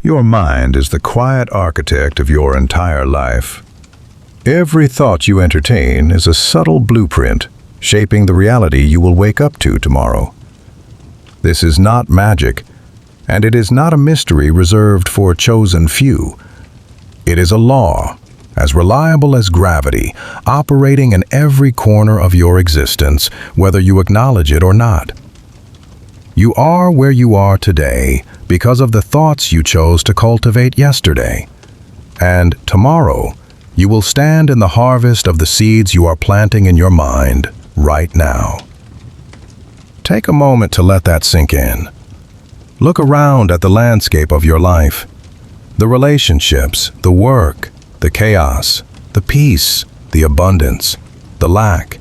Your mind is the quiet architect of your entire life. Every thought you entertain is a subtle blueprint shaping the reality you will wake up to tomorrow. This is not magic, and it is not a mystery reserved for a chosen few. It is a law, as reliable as gravity, operating in every corner of your existence, whether you acknowledge it or not. You are where you are today because of the thoughts you chose to cultivate yesterday. And tomorrow, you will stand in the harvest of the seeds you are planting in your mind right now. Take a moment to let that sink in. Look around at the landscape of your life. The relationships, the work, the chaos, the peace, the abundance, the lack.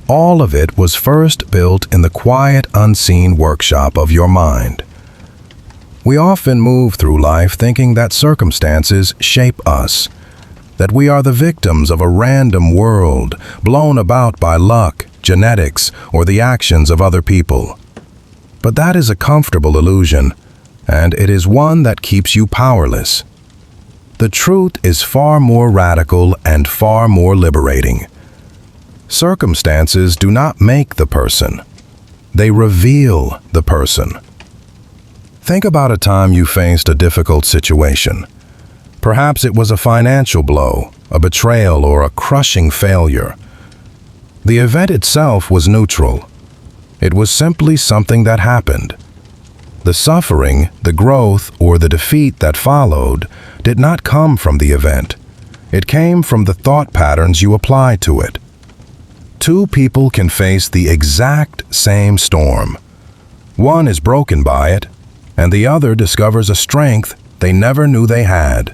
All of it was first built in the quiet, unseen workshop of your mind. We often move through life thinking that circumstances shape us, that we are the victims of a random world, blown about by luck, genetics, or the actions of other people. But that is a comfortable illusion, and it is one that keeps you powerless. The truth is far more radical and far more liberating. Circumstances do not make the person. They reveal the person. Think about a time you faced a difficult situation. Perhaps it was a financial blow, a betrayal, or a crushing failure. The event itself was neutral. It was simply something that happened. The suffering, the growth, or the defeat that followed did not come from the event. It came from the thought patterns you applied to it. Two people can face the exact same storm. One is broken by it, and the other discovers a strength they never knew they had.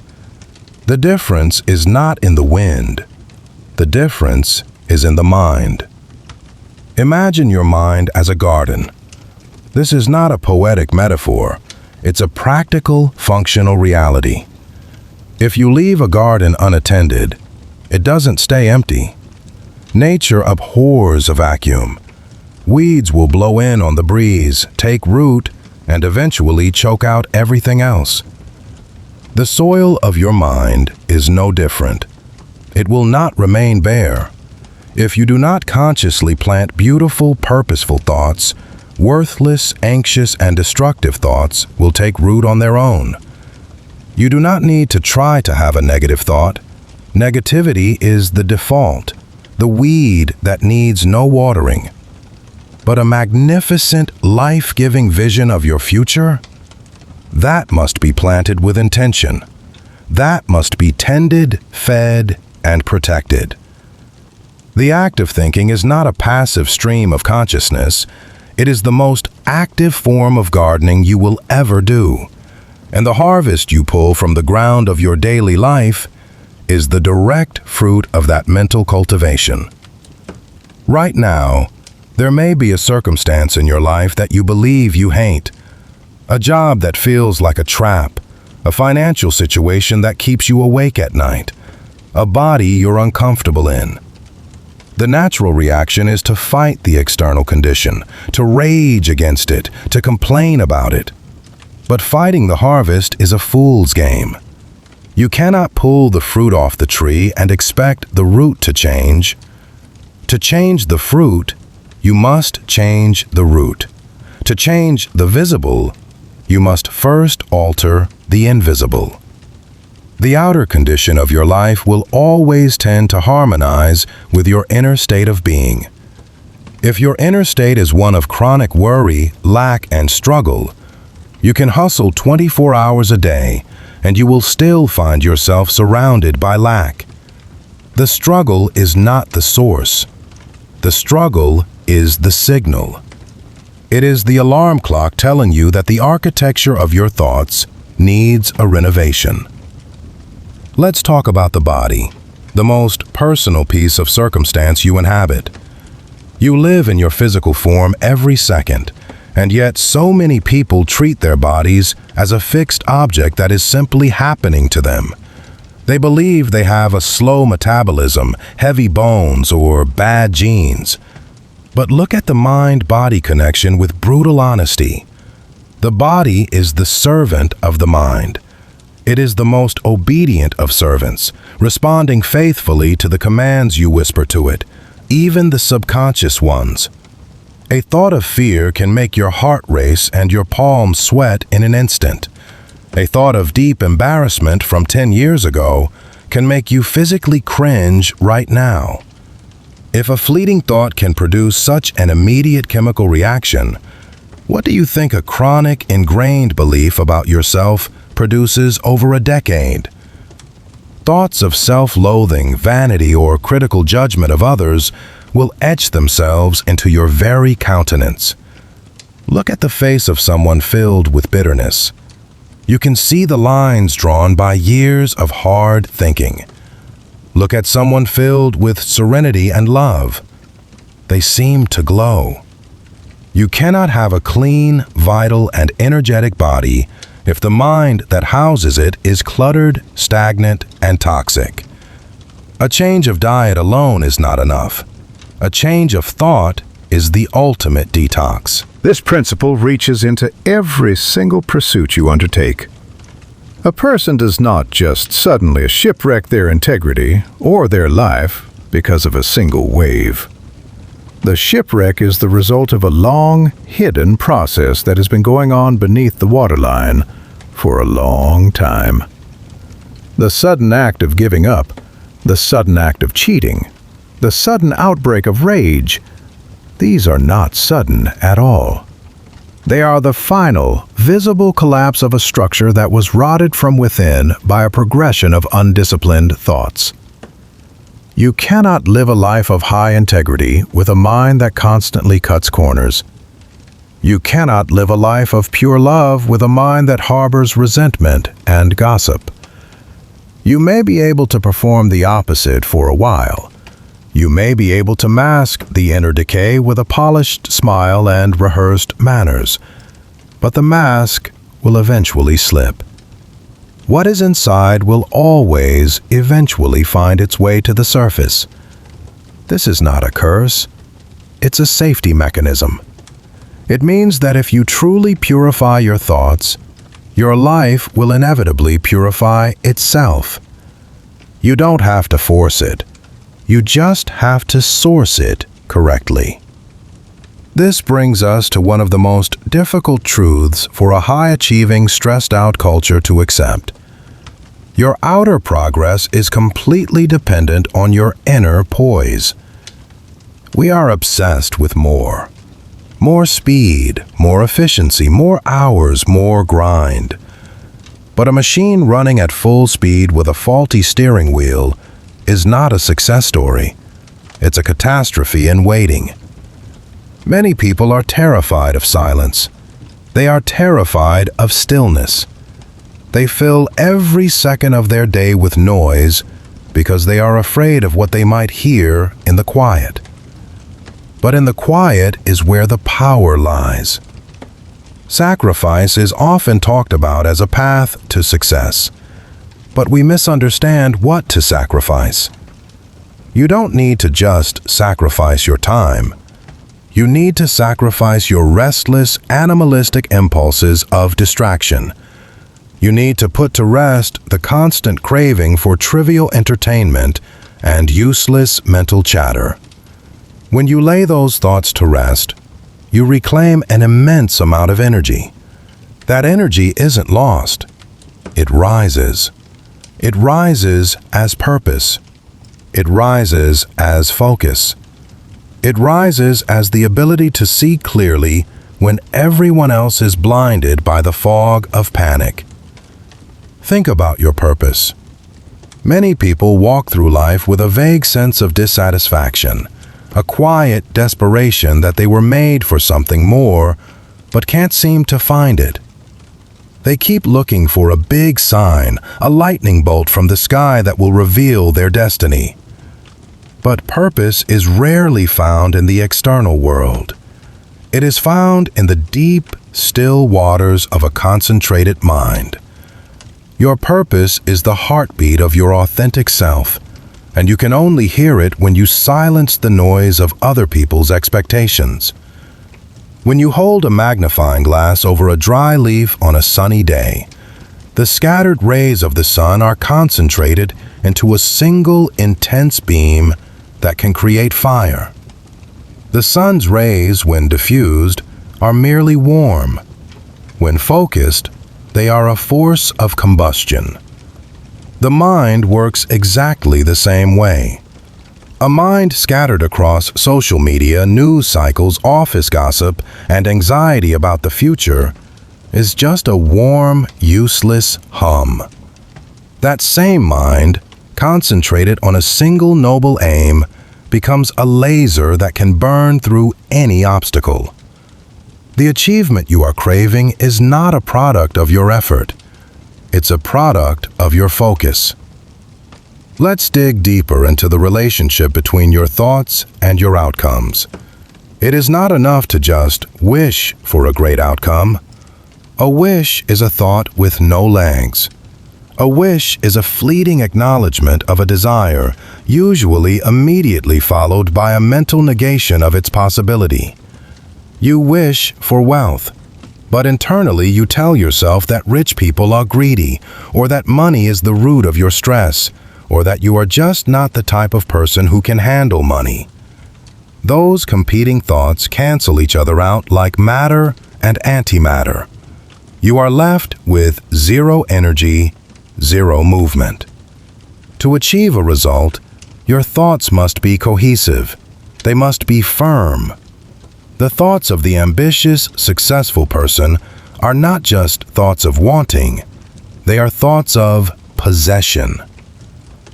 The difference is not in the wind. The difference is in the mind. Imagine your mind as a garden. This is not a poetic metaphor. It's a practical, functional reality. If you leave a garden unattended, it doesn't stay empty. Nature abhors a vacuum. Weeds will blow in on the breeze, take root, and eventually choke out everything else. The soil of your mind is no different. It will not remain bare. If you do not consciously plant beautiful, purposeful thoughts, worthless, anxious, and destructive thoughts will take root on their own. You do not need to try to have a negative thought. Negativity is the default, the weed that needs no watering. But a magnificent, life-giving vision of your future? That must be planted with intention. That must be tended, fed, and protected. The act of thinking is not a passive stream of consciousness. It is the most active form of gardening you will ever do. And the harvest you pull from the ground of your daily life is the direct fruit of that mental cultivation. Right now, there may be a circumstance in your life that you believe you hate, a job that feels like a trap, a financial situation that keeps you awake at night, a body you're uncomfortable in. The natural reaction is to fight the external condition, to rage against it, to complain about it. But fighting the harvest is a fool's game. You cannot pull the fruit off the tree and expect the root to change. To change the fruit, you must change the root. To change the visible, you must first alter the invisible. The outer condition of your life will always tend to harmonize with your inner state of being. If your inner state is one of chronic worry, lack, and struggle, you can hustle 24 hours a day, and you will still find yourself surrounded by lack. The struggle is not the source. The struggle is the signal. It is the alarm clock telling you that the architecture of your thoughts needs a renovation. Let's talk about the body, the most personal piece of circumstance you inhabit. You live in your physical form every second, and yet so many people treat their bodies as a fixed object that is simply happening to them. They believe they have a slow metabolism, heavy bones, or bad genes. But look at the mind-body connection with brutal honesty. The body is the servant of the mind, It is the most obedient of servants, responding faithfully to the commands you whisper to it, even the subconscious ones. A thought of fear can make your heart race and your palms sweat in an instant. A thought of deep embarrassment from 10 years ago can make you physically cringe right now. If a fleeting thought can produce such an immediate chemical reaction, what do you think a chronic, ingrained belief about yourself produces over a decade? Thoughts of self-loathing, vanity, or critical judgment of others will etch themselves into your very countenance. Look at the face of someone filled with bitterness. You can see the lines drawn by years of hard thinking. Look at someone filled with serenity and love. They seem to glow. You cannot have a clean, vital, and energetic body if the mind that houses it is cluttered, stagnant, and toxic. A change of diet alone is not enough. A change of thought is the ultimate detox. This principle reaches into every single pursuit you undertake. A person does not just suddenly shipwreck their integrity or their life because of a single wave. The shipwreck is the result of a long, hidden process that has been going on beneath the waterline for a long time. The sudden act of giving up, the sudden act of cheating, the sudden outbreak of rage, these are not sudden at all. They are the final, visible collapse of a structure that was rotted from within by a progression of undisciplined thoughts. You cannot live a life of high integrity with a mind that constantly cuts corners. You cannot live a life of pure love with a mind that harbors resentment and gossip. You may be able to perform the opposite for a while. You may be able to mask the inner decay with a polished smile and rehearsed manners, but the mask will eventually slip. What is inside will always eventually find its way to the surface. This is not a curse. It's a safety mechanism. It means that if you truly purify your thoughts, your life will inevitably purify itself. You don't have to force it. You just have to source it correctly. This brings us to one of the most difficult truths for a high-achieving, stressed-out culture to accept. Your outer progress is completely dependent on your inner poise. We are obsessed with more. More speed, more efficiency, more hours, more grind. But a machine running at full speed with a faulty steering wheel is not a success story. It's a catastrophe in waiting. Many people are terrified of silence. They are terrified of stillness. They fill every second of their day with noise because they are afraid of what they might hear in the quiet. But in the quiet is where the power lies. Sacrifice is often talked about as a path to success. But we misunderstand what to sacrifice. You don't need to just sacrifice your time. You need to sacrifice your restless, animalistic impulses of distraction. You need to put to rest the constant craving for trivial entertainment and useless mental chatter. When you lay those thoughts to rest, you reclaim an immense amount of energy. That energy isn't lost. It rises. It rises as purpose. It rises as focus. It rises as the ability to see clearly when everyone else is blinded by the fog of panic. Think about your purpose. Many people walk through life with a vague sense of dissatisfaction, a quiet desperation that they were made for something more, but can't seem to find it. They keep looking for a big sign, a lightning bolt from the sky that will reveal their destiny. But purpose is rarely found in the external world. It is found in the deep, still waters of a concentrated mind. Your purpose is the heartbeat of your authentic self, and you can only hear it when you silence the noise of other people's expectations. When you hold a magnifying glass over a dry leaf on a sunny day, The scattered rays of the sun are concentrated into a single intense beam that can create fire. The sun's rays, when diffused, are merely warm. When focused, they are a force of combustion. The mind works exactly the same way. A mind scattered across social media, news cycles, office gossip, and anxiety about the future is just a warm, useless hum. That same mind, concentrated on a single noble aim, becomes a laser that can burn through any obstacle. The achievement you are craving is not a product of your effort. It's a product of your focus. Let's dig deeper into the relationship between your thoughts and your outcomes. It is not enough to just wish for a great outcome. A wish is a thought with no legs. A wish is a fleeting acknowledgement of a desire, usually immediately followed by a mental negation of its possibility. You wish for wealth, but internally you tell yourself that rich people are greedy, or that money is the root of your stress, or that you are just not the type of person who can handle money. Those competing thoughts cancel each other out like matter and antimatter. You are left with zero energy, zero movement. To achieve a result, your thoughts must be cohesive. They must be firm. The thoughts of the ambitious, successful person are not just thoughts of wanting. They are thoughts of possession.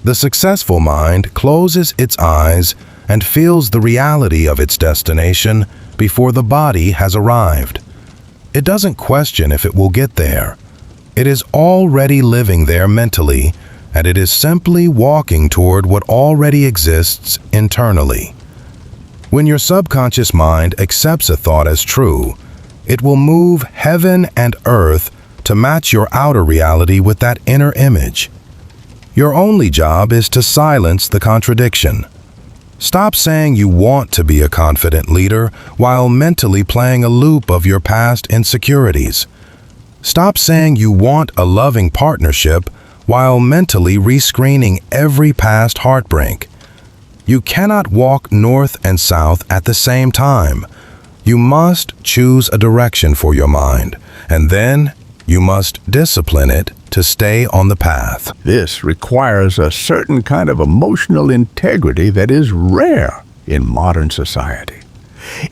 The successful mind closes its eyes and feels the reality of its destination before the body has arrived. It doesn't question if it will get there. It is already living there mentally, and it is simply walking toward what already exists internally. When your subconscious mind accepts a thought as true, it will move heaven and earth to match your outer reality with that inner image. Your only job is to silence the contradiction. Stop saying you want to be a confident leader while mentally playing a loop of your past insecurities. Stop saying you want a loving partnership while mentally rescreening every past heartbreak. You cannot walk north and south at the same time. You must choose a direction for your mind, and then you must discipline it to stay on the path. This requires a certain kind of emotional integrity that is rare in modern society.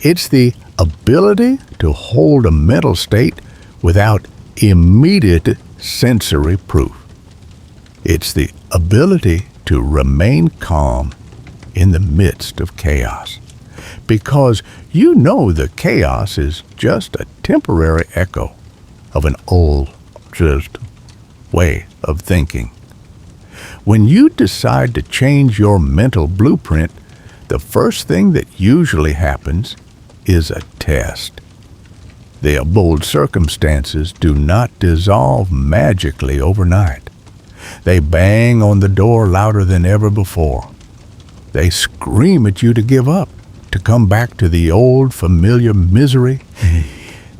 It's the ability to hold a mental state without immediate sensory proof. It's the ability to remain calm in the midst of chaos, because you know the chaos is just a temporary echo of an old way of thinking. When you decide to change your mental blueprint, the first thing that usually happens is a test. The bold circumstances do not dissolve magically overnight. They bang on the door louder than ever before. They scream at you to give up, to come back to the old familiar misery.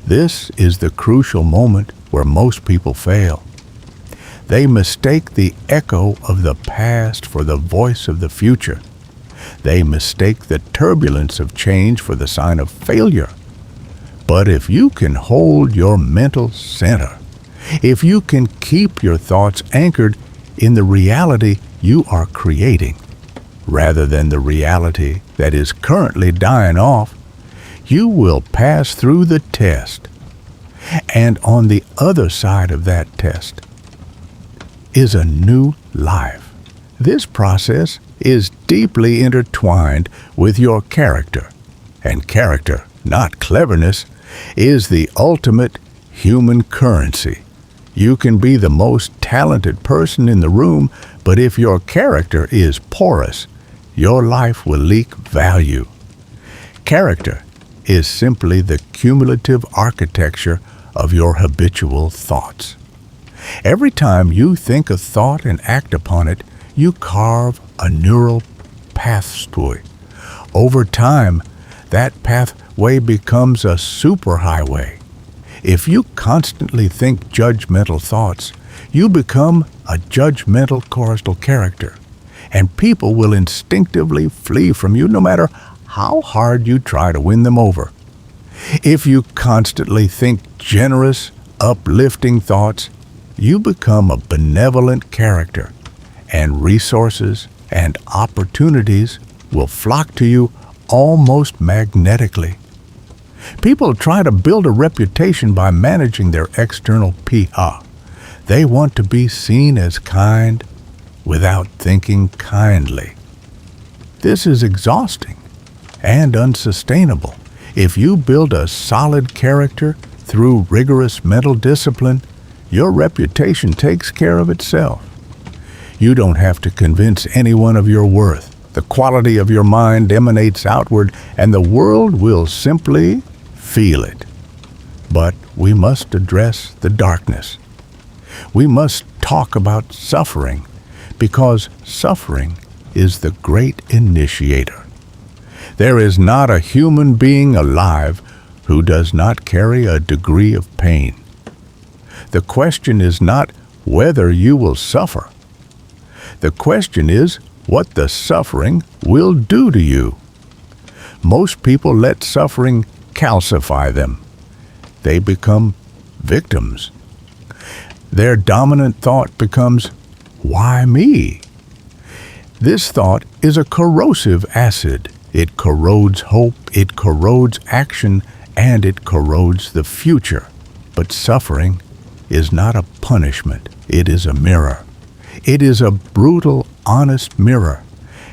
This is the crucial moment where most people fail. They mistake the echo of the past for the voice of the future. They mistake the turbulence of change for the sign of failure. But if you can hold your mental center, if you can keep your thoughts anchored in the reality you are creating, rather than the reality that is currently dying off, you will pass through the test. And on the other side of that test is a new life. This process is deeply intertwined with your character, and character, not cleverness, is the ultimate human currency. You can be the most talented person in the room, but if your character is porous, your life will leak value. Character is simply the cumulative architecture of your habitual thoughts. Every time you think a thought and act upon it, you carve a neural pathway. Over time, that pathway becomes a superhighway. If you constantly think judgmental thoughts, You become a judgmental coastal character, and people will instinctively flee from you no matter how hard you try to win them over. If you constantly think generous, uplifting thoughts, you become a benevolent character, and resources and opportunities will flock to you almost magnetically. People try to build a reputation by managing their external PR. They want to be seen as kind without thinking kindly. This is exhausting and unsustainable. If you build a solid character through rigorous mental discipline, your reputation takes care of itself. You don't have to convince anyone of your worth. The quality of your mind emanates outward, and the world will simply feel it. But we must address the darkness. We must talk about suffering, because suffering is the great initiator. There is not a human being alive who does not carry a degree of pain. The question is not whether you will suffer. The question is what the suffering will do to you. Most people let suffering calcify them. They become victims. Their dominant thought becomes, "Why me?" This thought is a corrosive acid. It corrodes hope, it corrodes action, and it corrodes the future. But suffering is not a punishment. It is a mirror. It is a brutal, honest mirror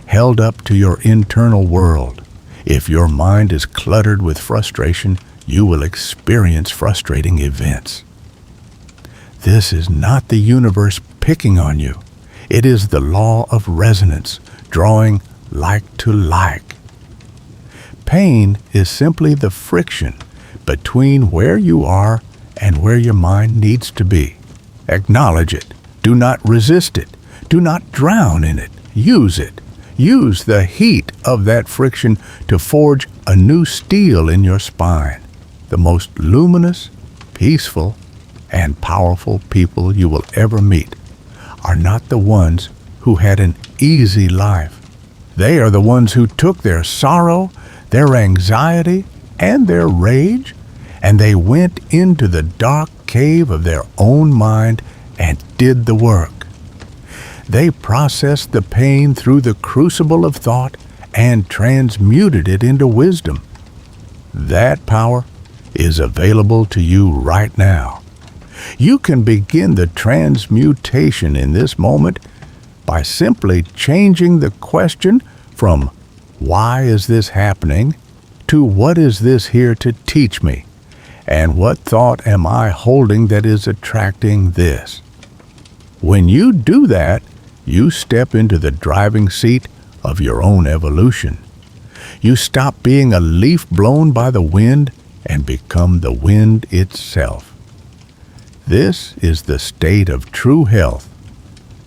held up to your internal world. If your mind is cluttered with frustration, you will experience frustrating events. This is not the universe picking on you. It is the law of resonance, drawing like to like. Pain is simply the friction between where you are and where your mind needs to be. Acknowledge it. Do not resist it. Do not drown in it. Use it. Use the heat of that friction to forge a new steel in your spine. The most luminous, peaceful, and powerful people you will ever meet are not the ones who had an easy life. They are the ones who took their sorrow, their anxiety, and their rage, and they went into the dark cave of their own mind and did the work. They processed the pain through the crucible of thought and transmuted it into wisdom. That power is available to you right now. You can begin the transmutation in this moment by simply changing the question from "Why is this happening?" to "What is this here to teach me?" and "What thought am I holding that is attracting this?" When you do that, you step into the driving seat of your own evolution. You stop being a leaf blown by the wind and become the wind itself. This is the state of true health,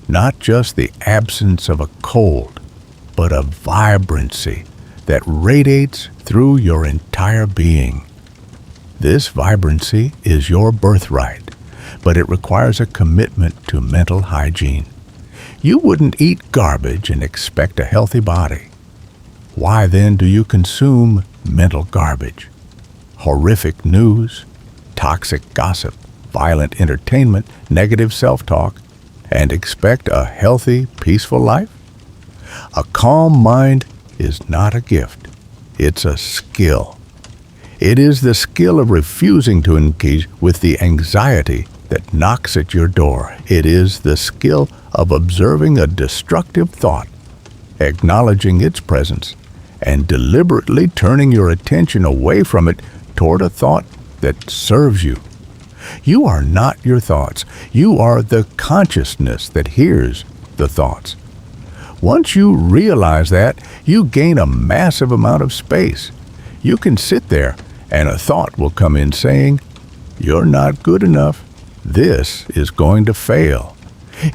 not just the absence of a cold, but a vibrancy that radiates through your entire being. This vibrancy is your birthright, but it requires a commitment to mental hygiene. You wouldn't eat garbage and expect a healthy body. Why then do you consume mental garbage? Horrific news, toxic gossip, violent entertainment, negative self-talk, and expect a healthy, peaceful life? A calm mind is not a gift. It's a skill. It is the skill of refusing to engage with the anxiety that knocks at your door. It is the skill of observing a destructive thought, acknowledging its presence, and deliberately turning your attention away from it toward a thought that serves you. You are not your thoughts. You are the consciousness that hears the thoughts. Once you realize that, you gain a massive amount of space. You can sit there and a thought will come in saying, "You're not good enough. This is going to fail."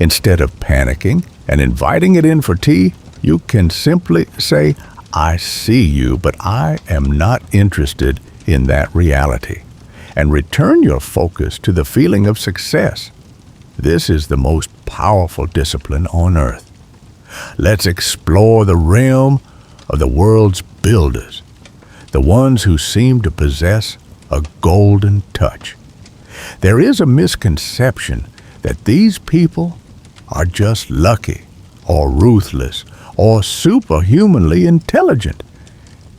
Instead of panicking and inviting it in for tea, you can simply say, "I see you, but I am not interested in that reality," and return your focus to the feeling of success. This is the most powerful discipline on earth. Let's explore the realm of the world's builders, the ones who seem to possess a golden touch. There is a misconception that these people are just lucky or ruthless or superhumanly intelligent.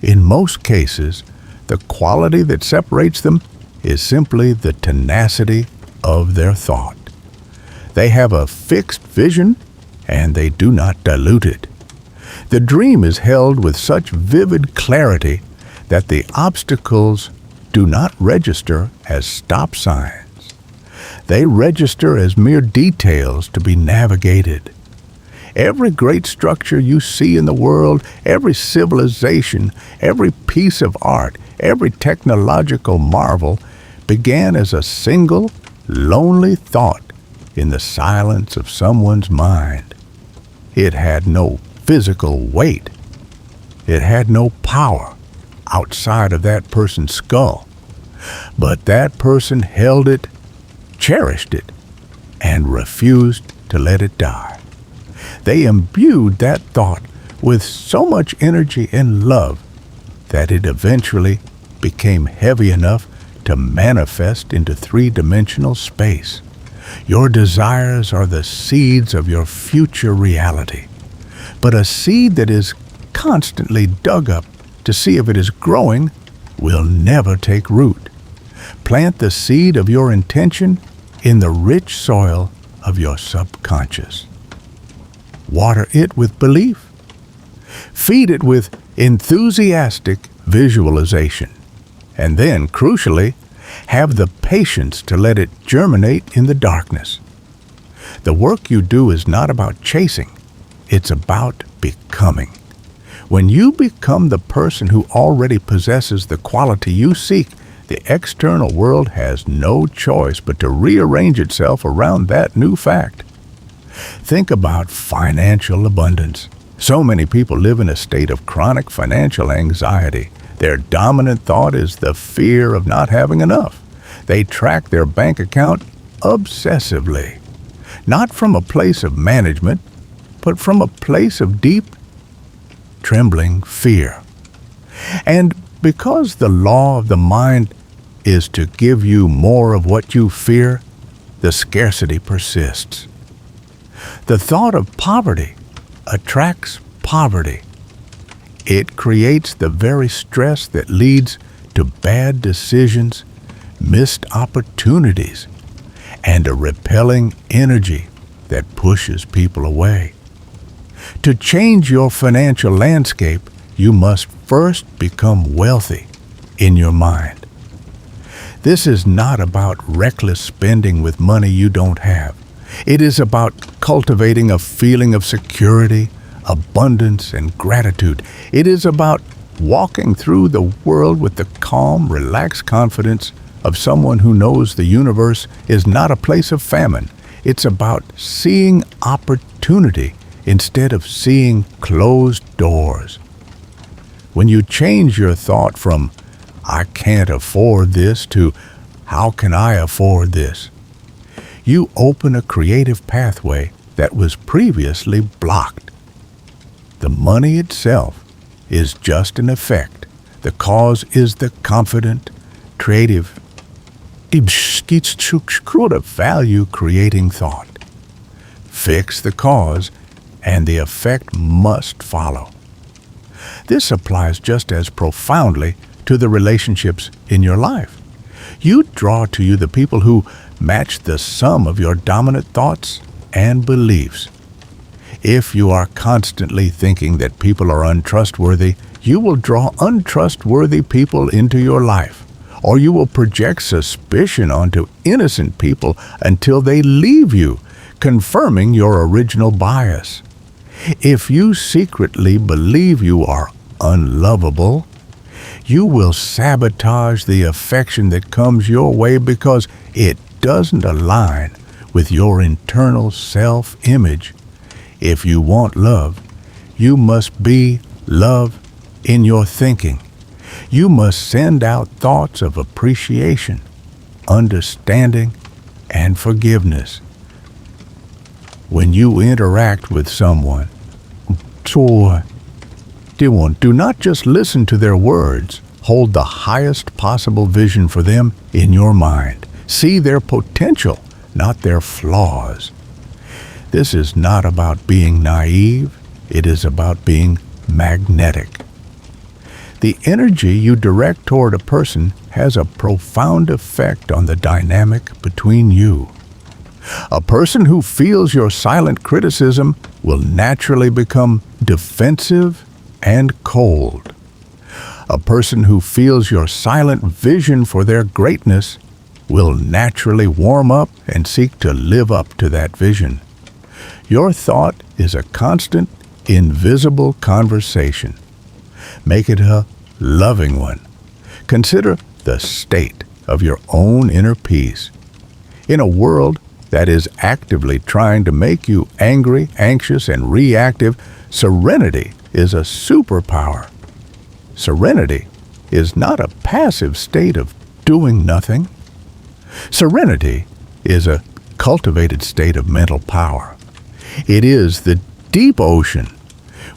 In most cases, the quality that separates them is simply the tenacity of their thought. They have a fixed vision and they do not dilute it. The dream is held with such vivid clarity that the obstacles do not register as stop signs. They register as mere details to be navigated. Every great structure you see in the world, every civilization, every piece of art, every technological marvel began as a single, lonely thought in the silence of someone's mind. It had no physical weight. It had no power outside of that person's skull. But that person held it, cherished it, and refused to let it die. They imbued that thought with so much energy and love that it eventually became heavy enough to manifest into three-dimensional space. Your desires are the seeds of your future reality. But a seed that is constantly dug up to see if it is growing will never take root. Plant the seed of your intention in the rich soil of your subconscious. Water it with belief. Feed it with enthusiastic visualization. And then, crucially, have the patience to let it germinate in the darkness. The work you do is not about chasing. It's about becoming. When you become the person who already possesses the quality you seek, the external world has no choice but to rearrange itself around that new fact. Think about financial abundance. So many people live in a state of chronic financial anxiety. Their dominant thought is the fear of not having enough. They track their bank account obsessively, not from a place of management, but from a place of deep, trembling fear. And because the law of the mind is to give you more of what you fear, the scarcity persists. The thought of poverty attracts poverty. It creates the very stress that leads to bad decisions, missed opportunities, and a repelling energy that pushes people away. To change your financial landscape, you must first become wealthy in your mind. This is not about reckless spending with money you don't have. It is about cultivating a feeling of security, abundance, and gratitude. It is about walking through the world with the calm, relaxed confidence of someone who knows the universe is not a place of famine. It's about seeing opportunity instead of seeing closed doors. When you change your thought from, "I can't afford this," to, "How can I afford this?" you open a creative pathway that was previously blocked. The money itself is just an effect. The cause is the confident, creative, value-creating thought. Fix the cause, and the effect must follow. This applies just as profoundly to the relationships in your life. You draw to you the people who match the sum of your dominant thoughts and beliefs. If you are constantly thinking that people are untrustworthy, you will draw untrustworthy people into your life, or you will project suspicion onto innocent people until they leave you, confirming your original bias. If you secretly believe you are unlovable, you will sabotage the affection that comes your way because it doesn't align with your internal self-image. If you want love, you must be love in your thinking. You must send out thoughts of appreciation, understanding, and forgiveness. when you interact with someone. So, dear one, do not just listen to their words. Hold the highest possible vision for them in your mind. See their potential, not their flaws. This is not about being naive. It is about being magnetic. The energy you direct toward a person has a profound effect on the dynamic between you. A person who feels your silent criticism will naturally become defensive and cold. A person who feels your silent vision for their greatness will naturally warm up and seek to live up to that vision. Your thought is a constant, invisible conversation. Make it a loving one. Consider the state of your own inner peace. In a world that is actively trying to make you angry, anxious, and reactive, serenity is a superpower. Serenity is not a passive state of doing nothing. Serenity is a cultivated state of mental power. It is the deep ocean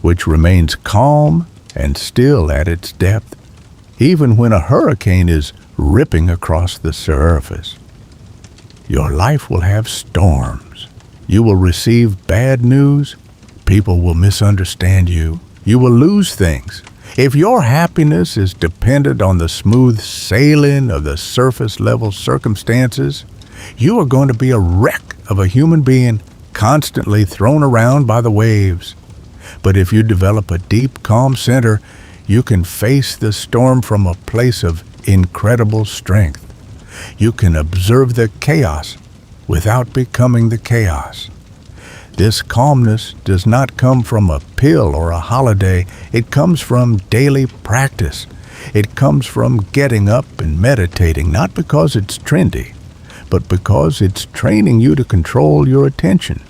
which remains calm and still at its depth, even when a hurricane is ripping across the surface. Your life will have storms. You will receive bad news. People will misunderstand you. You will lose things. If your happiness is dependent on the smooth sailing of the surface level circumstances, you are going to be a wreck of a human being constantly thrown around by the waves. But if you develop a deep, calm center, you can face the storm from a place of incredible strength. You can observe the chaos without becoming the chaos. This calmness does not come from a pill or a holiday. It comes from daily practice. It comes from getting up and meditating, not because it's trendy, but because it's training you to control your attention.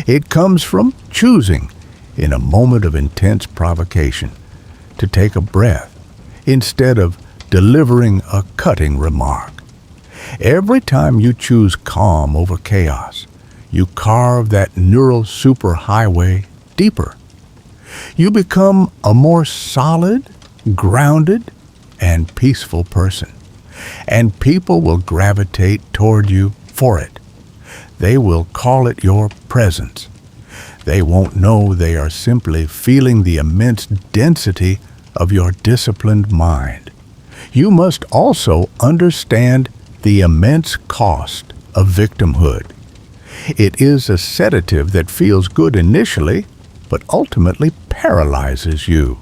It comes from choosing, in a moment of intense provocation, to take a breath instead of delivering a cutting remark. Every time you choose calm over chaos, you carve that neural superhighway deeper. You become a more solid, grounded, and peaceful person. And people will gravitate toward you for it. They will call it your presence. They won't know they are simply feeling the immense density of your disciplined mind. You must also understand the immense cost of victimhood. It is a sedative that feels good initially, but ultimately paralyzes you.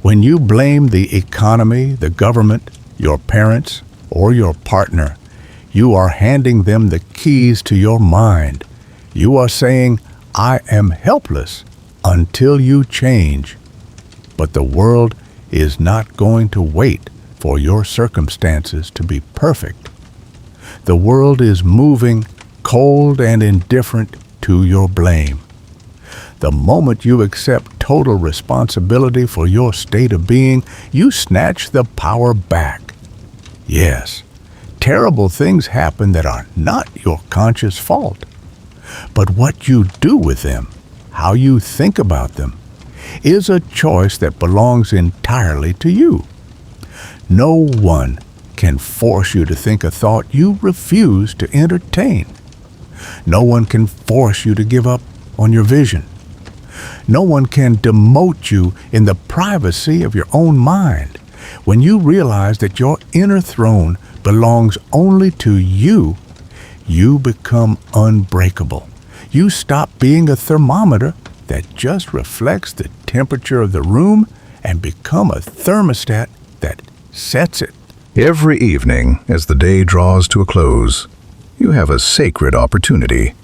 When you blame the economy, the government, your parents, or your partner, you are handing them the keys to your mind. You are saying, "I am helpless until you change." But the world is not going to wait for your circumstances to be perfect. The world is moving cold and indifferent to your blame. The moment you accept total responsibility for your state of being, you snatch the power back. Yes, terrible things happen that are not your conscious fault. But what you do with them, how you think about them, is a choice that belongs entirely to you. No one can force you to think a thought you refuse to entertain. No one can force you to give up on your vision. No one can demote you in the privacy of your own mind. When you realize that your inner throne belongs only to you, you become unbreakable. You stop being a thermometer that just reflects the temperature of the room and become a thermostat that sets it. Every evening, as the day draws to a close, you have a sacred opportunity.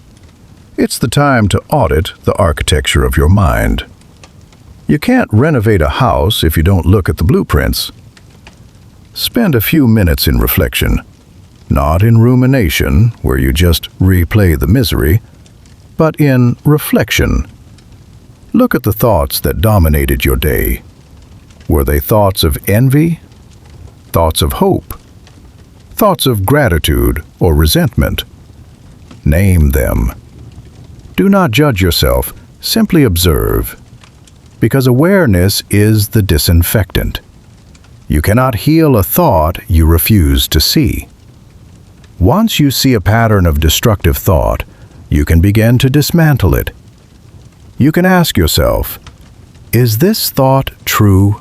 It's the time to audit the architecture of your mind. You can't renovate a house if you don't look at the blueprints. Spend a few minutes in reflection, not in rumination, where you just replay the misery, but in reflection. Look at the thoughts that dominated your day. Were they thoughts of envy? Thoughts of hope? Thoughts of gratitude or resentment? Name them. Do not judge yourself, simply observe. Because awareness is the disinfectant. You cannot heal a thought you refuse to see. Once you see a pattern of destructive thought, you can begin to dismantle it. You can ask yourself, is this thought true?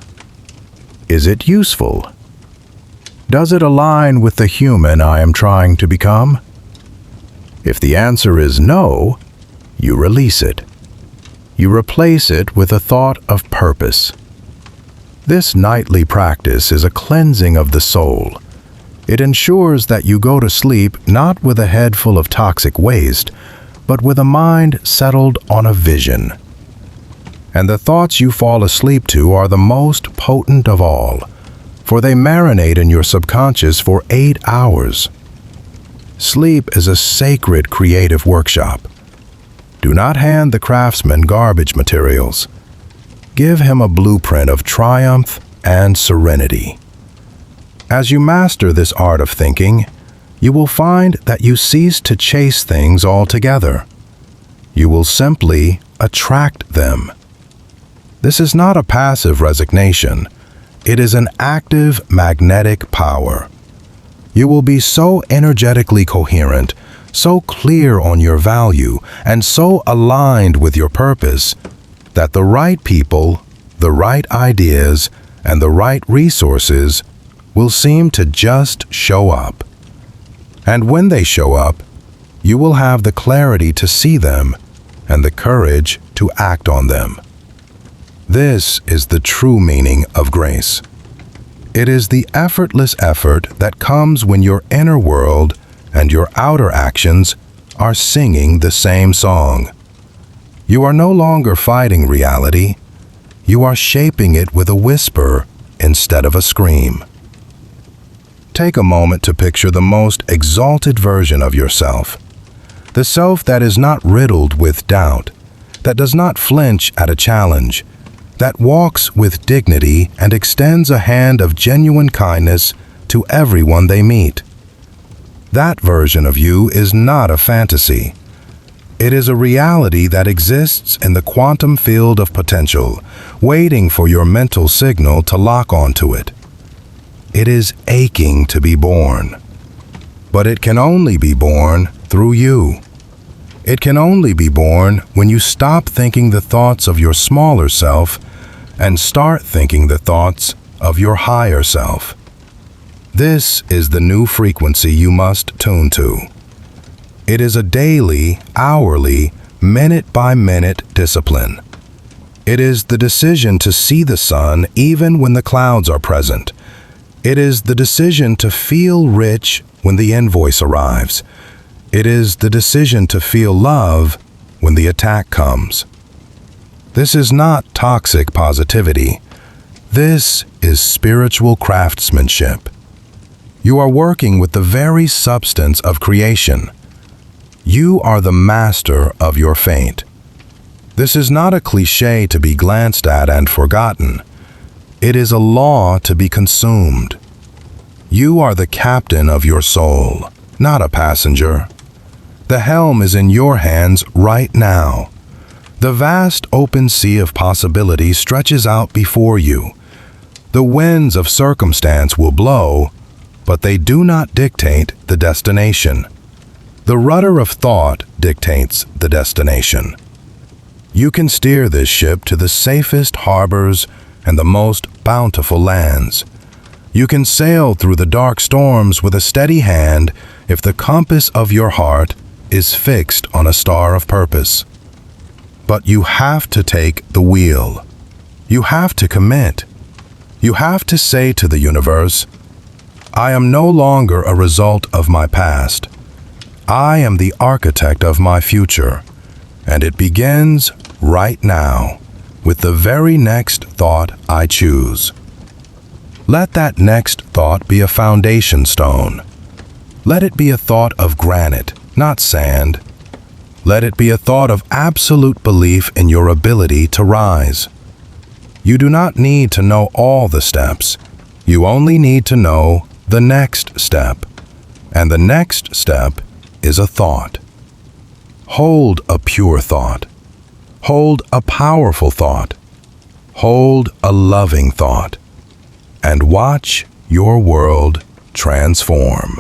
Is it useful? Does it align with the human I am trying to become? If the answer is no, you release it. You replace it with a thought of purpose. This nightly practice is a cleansing of the soul. It ensures that you go to sleep not with a head full of toxic waste, but with a mind settled on a vision. And the thoughts you fall asleep to are the most potent of all, for they marinate in your subconscious for 8 hours. Sleep is a sacred creative workshop. Do not hand the craftsman garbage materials. Give him a blueprint of triumph and serenity. As you master this art of thinking, you will find that you cease to chase things altogether. You will simply attract them. This is not a passive resignation. It is an active magnetic power. You will be so energetically coherent, so clear on your value, and so aligned with your purpose that the right people, the right ideas, and the right resources will seem to just show up. And when they show up, you will have the clarity to see them and the courage to act on them. This is the true meaning of grace. It is the effortless effort that comes when your inner world and your outer actions are singing the same song. You are no longer fighting reality. You are shaping it with a whisper instead of a scream. Take a moment to picture the most exalted version of yourself. The self that is not riddled with doubt, that does not flinch at a challenge, that walks with dignity and extends a hand of genuine kindness to everyone they meet. That version of you is not a fantasy. It is a reality that exists in the quantum field of potential, waiting for your mental signal to lock onto it. It is aching to be born. But it can only be born through you. It can only be born when you stop thinking the thoughts of your smaller self and start thinking the thoughts of your higher self. This is the new frequency you must tune to. It is a daily, hourly, minute-by-minute discipline. It is the decision to see the sun even when the clouds are present. It is the decision to feel rich when the invoice arrives. It is the decision to feel love when the attack comes. This is not toxic positivity. This is spiritual craftsmanship. You are working with the very substance of creation. You are the master of your fate. This is not a cliché to be glanced at and forgotten. It is a law to be consumed. You are the captain of your soul, not a passenger. The helm is in your hands right now. The vast open sea of possibility stretches out before you. The winds of circumstance will blow, but they do not dictate the destination. The rudder of thought dictates the destination. You can steer this ship to the safest harbors and the most bountiful lands. You can sail through the dark storms with a steady hand if the compass of your heart is fixed on a star of purpose. But you have to take the wheel. You have to commit. You have to say to the universe, I am no longer a result of my past. I am the architect of my future, and it begins right now with the very next thought I choose. Let that next thought be a foundation stone. Let it be a thought of granite, not sand. Let it be a thought of absolute belief in your ability to rise. You do not need to know all the steps. You only need to know the next step. And the next step is a thought. Hold a pure thought. Hold a powerful thought. Hold a loving thought. And watch your world transform.